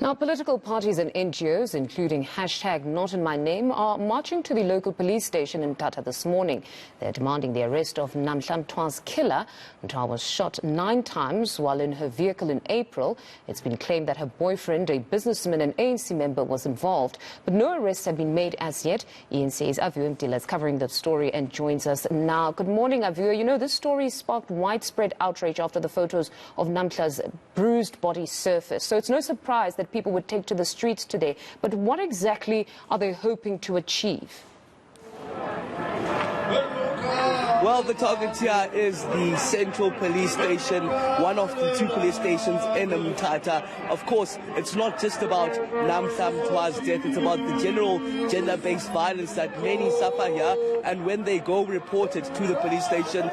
Now, political parties and NGOs, including #NotInMyName, are marching to the local police station in Mthatha this morning. They're demanding the arrest of Namhla Mtwa's killer. Mtwa was shot 9 times while in her vehicle in April. It's been claimed that her boyfriend, a businessman and ANC member, was involved, but no arrests have been made as yet. eNCA's Aviwe Mtila is covering the story and joins us now. Good morning, Aviwe. You know, this story sparked widespread outrage after the photos of Namhla's bruised body surfaced. So it's no surprise that people would take to the streets today. But what exactly are they hoping to achieve? Well, the target here is the central police station, one of the 2 police stations in Mthatha. Of course, it's not just about Namhla Mtwa's death, it's about the general gender-based violence that many suffer here. And when they go report it to the police station,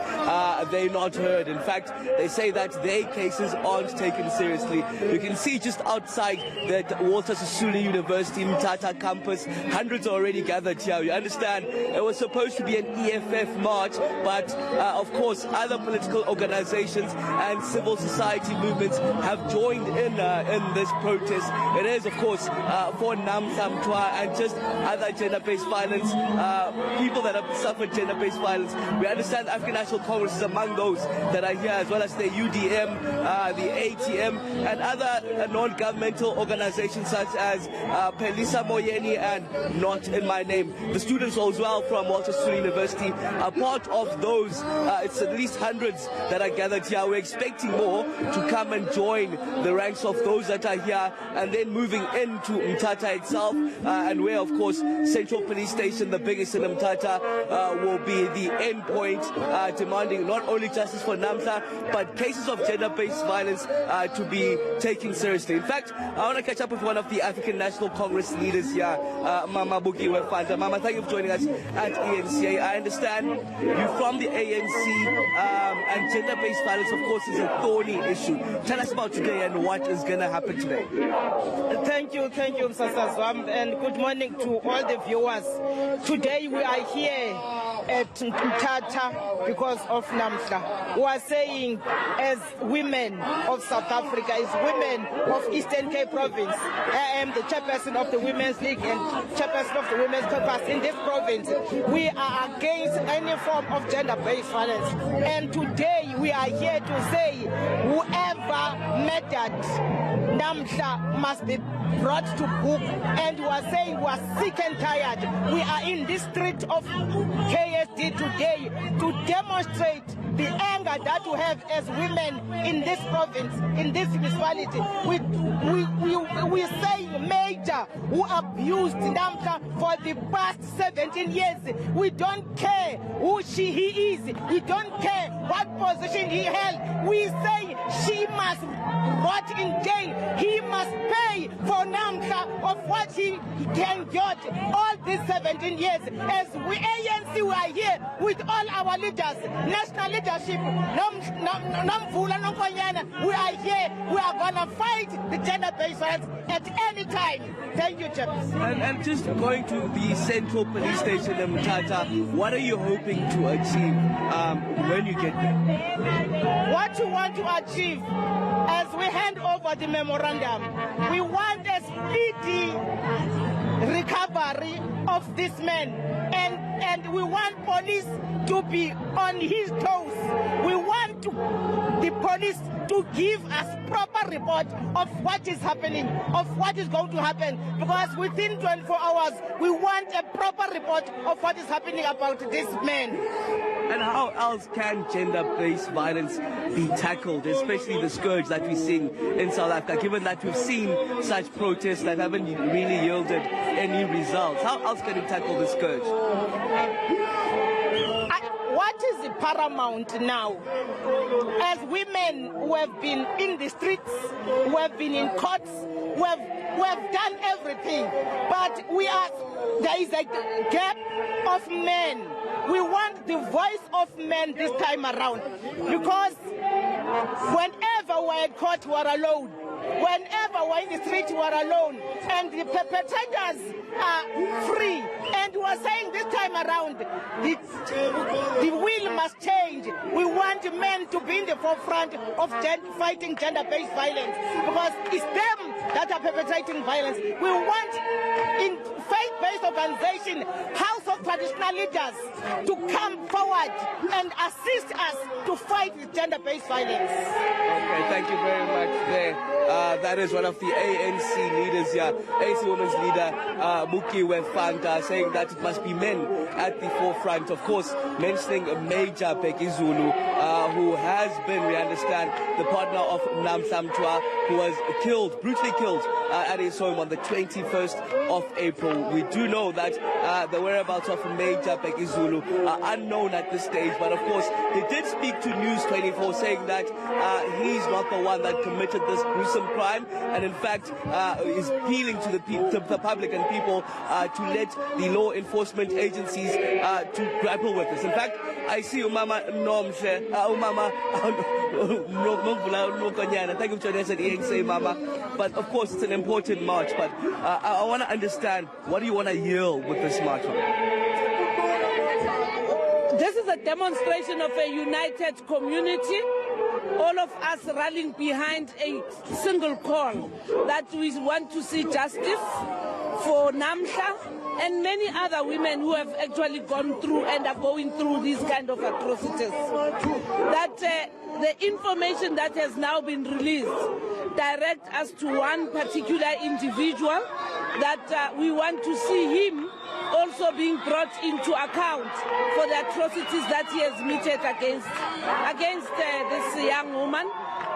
they're not heard. In fact, they say that their cases aren't taken seriously. You can see just outside the Walter Sisulu University Mthatha campus, hundreds are already gathered here. You understand, it was supposed to be an EFF march, but of course other political organizations and civil society movements have joined in this protest. It is of course for Namhla Mtwa and just other gender-based violence, people that have suffered gender-based violence. We understand the African National Congress is among those that are here, as well as the UDM, the ATM and other non-governmental organizations such as Pelisa Moyeni and Not In My Name. The students as well from Walter Sisulu University are part of those. It's at least hundreds that are gathered here. We're expecting more to come and join the ranks of those that are here, and then moving into Mthatha itself, and where of course Central Police Station, the biggest in Mthatha, will be the end point, demanding not only justice for Namhla but cases of gender-based violence to be taken seriously. In fact, I want to catch up with one of the African National Congress leaders here, Mama Aviwe Mtila. Mama, thank you for joining us at eNCA. I understand you're from the ANC, and gender-based violence, of course, is a thorny issue. Tell us about today and what is going to happen today. Thank you, Msasazwam, and good morning to all the viewers. Today we are here at Mthatha because of Namhla. We are saying, as women of South Africa, as women of Eastern Cape Province, I am the chairperson of the Women's League and chairperson of the Women's Caucus in this province. We are against any form of gender-based violence. And today we are here to say whoever murdered Namhla must be brought to book, and we are saying we are sick and tired. We are in this street of KSD today to demonstrate the anger that we have as women in this province, in this municipality. We say Major who abused Namhla for the past 17 years. We don't care who he is. We don't care what position he held. We say she must rot in jail. He must pay for Namhla of what he can get all these 17 years. As we ANC, we are here with all our leaders, national leadership, we are here. We are going to fight the gender-based violence at any time. Thank you, Chair. And just going to the central police station in Mthatha, what are you hoping to achieve when you get there? What we want to achieve as we hand over the memorandum, we want a speedy recovery of this man, and we want police to be on his toes. We want the police to give us proper report of what is happening, of what is going to happen, because within 24 hours we want a proper report of what is happening about this man. And how else can gender-based violence be tackled, especially the scourge that we're seeing in South Africa, given that we've seen such protests that haven't really yielded any results? How else can we tackle the scourge? What is paramount now, as women who have been in the streets, who have been in courts, who have done everything, but there is a gap of men. We want the voice of men this time around, because whenever we're in court, we're alone. whenever we're in the street, we're alone, and the perpetrators are free. And we're saying this time around, the wheel must change. We want men to be in the forefront of fighting gender-based violence, because it's them that are perpetrating violence. We want, in faith-based organization, House of Traditional Leaders to come forward and assist us to fight gender-based violence. Okay, thank you very much there. That is one of the ANC leaders here, ANC Women's leader, Aviwe Mtila, saying that it must be men at the forefront. Of course, mentioning Major Bheki Zulu, who has been, we understand, the partner of Namhla Mtwa, who was killed, brutally killed at his home on the 21st of April. We do know that the whereabouts of Major Bheki Zulu are unknown at this stage, but of course, he did speak to News 24 saying that he's not the one that committed this gruesome crime, and in fact is appealing to the public and people to let the law enforcement agencies to grapple with this. In fact, I see Umama Nomshe, Umama thank you for joining us at eNCA, Mama. But of course, it's an important march. But I want to understand, what do you want to yell with this march? This is a demonstration of a united community, all of us rallying behind a single call that we want to see justice for Namhla and many other women who have actually gone through and are going through these kind of atrocities. That the information that has now been released direct us to one particular individual, that we want to see him also being brought into account for the atrocities that he has meted against this young woman.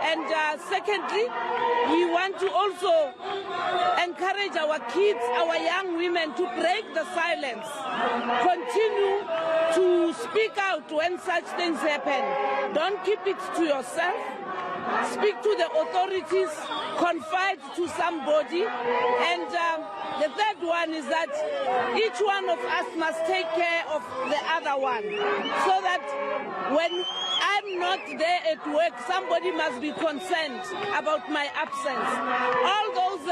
And secondly, we want to also encourage our kids, our young women, to break the silence, continue to speak out when such things happen. Don't keep it to yourself. Speak to the authorities, confide to somebody, and the third one is that each one of us must take care of the other one, so that when I'm not there at work, somebody must be concerned about my absence. All those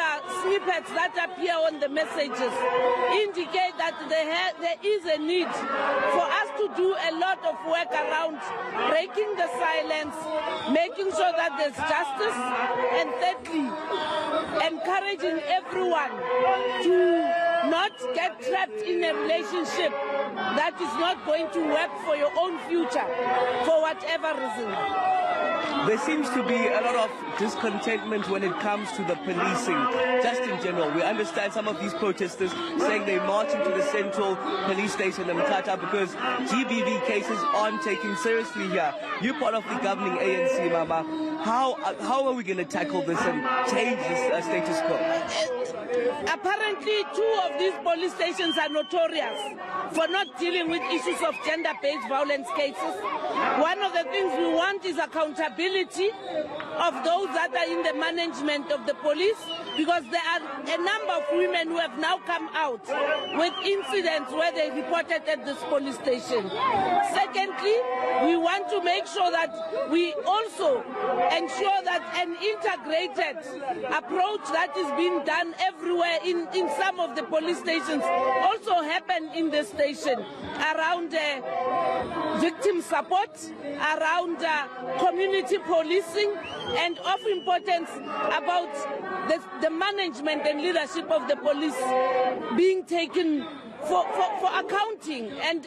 snippets that appear on the messages indicate that there is a need for us to do a lot of work around breaking the silence, making sure that there's justice, and thirdly, encouraging everyone to not get trapped in a relationship that is not going to work for your own future, for whatever reason. There seems to be a lot of discontentment when it comes to the policing, just in general. We understand some of these protesters saying they're marching to the central police station in Mthatha because GBV cases aren't taken seriously here. You're part of the governing ANC, Mama. How are we going to tackle this and change this status quo? Apparently, 2 of these police stations are notorious for not dealing with issues of gender-based violence cases. One of the things we want is accountability of those that are in the management of the police, because there are a number of women who have now come out with incidents where they reported at this police station. Secondly, we want to make sure that we also ensure that an integrated approach that is being done everywhere in some of the police stations also happen in the station, around victim support, around community policing, and of importance about the management and leadership of the police being taken for accounting. And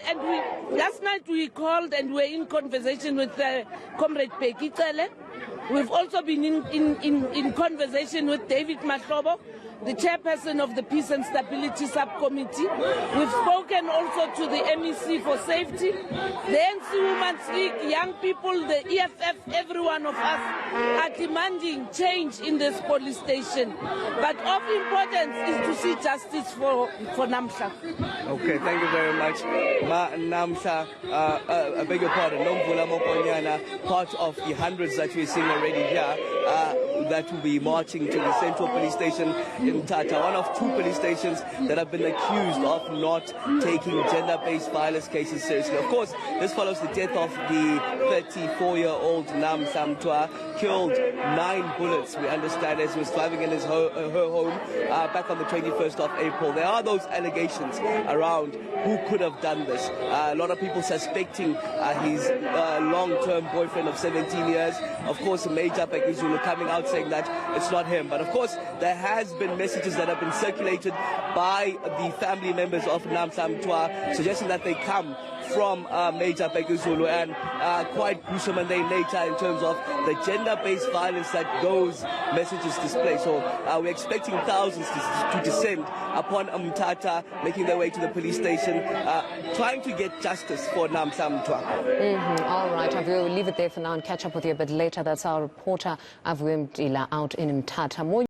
last night we called and we're in conversation with Comrade Bheki Zulu. We've also been in conversation with David Mahlobo, the chairperson of the Peace and Stability Subcommittee. We've spoken also to the MEC for safety, the NC Women's League, young people, the EFF, every one of us are demanding change in this police station. But of importance is to see justice for Namhla. Okay, thank you very much. Namhla, I beg your pardon, Namhla Mtwa, part of the hundreds that we're seeing already here. that will be marching to the Central Police Station in Mthatha, one of 2 police stations that have been accused of not taking gender-based violence cases seriously. Of course, this follows the death of the 34-year-old Namhla Mtwa, killed 9 bullets, we understand, as he was driving in his her home back on the 21st of April. There are those allegations around who could have done this. A lot of people suspecting his long-term boyfriend of 17 years. Of course, Major Bheki coming out saying that it's not him. But of course, there has been messages that have been circulated by the family members of Namhla Mtwa suggesting that they come from Major Bheki and quite gruesome in their nature in terms of the gender-based violence that those messages display. So we're expecting thousands to descend upon Mthatha, making their way to the police station, trying to get justice for Namhla Mtwa. All right, Aviwe, we'll leave it there for now and catch up with you a bit later. That's our reporter, Aviwe Mtila, out in Mthatha. More